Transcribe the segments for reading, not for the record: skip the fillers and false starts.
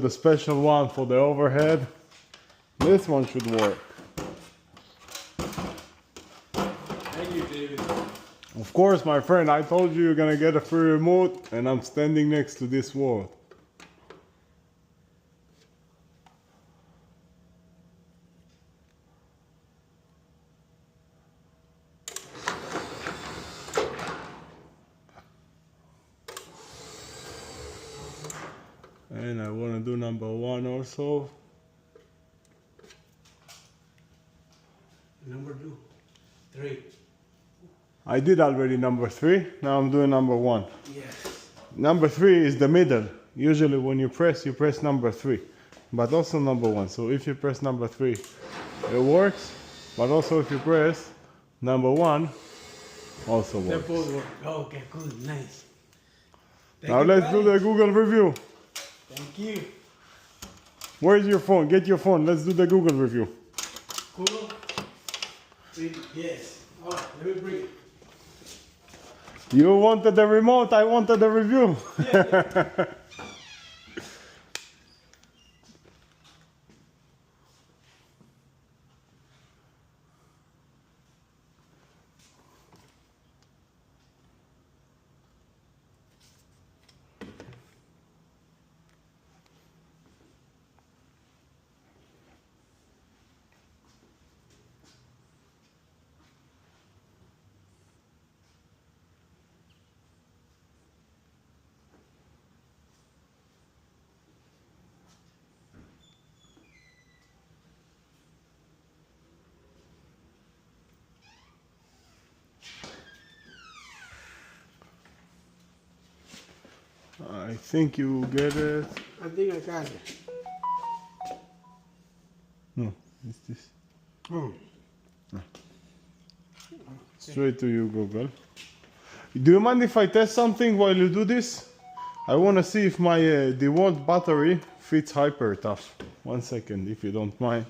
the special one for the overhead. This one should work. Thank you, David. Of course, my friend, I told you you're gonna get a free remote, and I'm standing next to this wall. And I want to do number 1 also. Number 2, 3. I did already number 3. Now I'm doing number 1. Yes. Number 3 is the middle. Usually when you press number 3, but also number 1. So if you press number 3, it works. But also if you press number 1, also They works. both work. Okay, good, nice. Now let's do the Google review. Thank you. Where's your phone? Get your phone. Let's do the Google review. Cool. Yes. All right, let me bring it. You wanted the remote, I wanted the review. Yeah. I think you get it. I think I got it. No, it's this. Oh. Straight to you, Google. Do you mind if I test something while you do this? I want to see if my DeWalt battery fits Hyper Tough. 1 second, if you don't mind.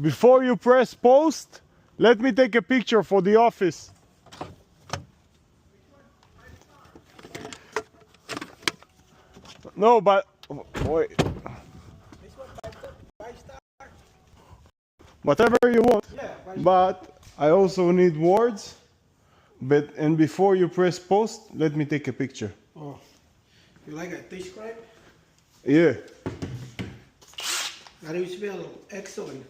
Before you press post, let me take a picture for the office. No, but wait. This one, 5-star. Whatever you want. Yeah, 5-star. But I also need words. And before you press post, let me take a picture. Oh, you like a fish scribe? Yeah. How do you spell excellent?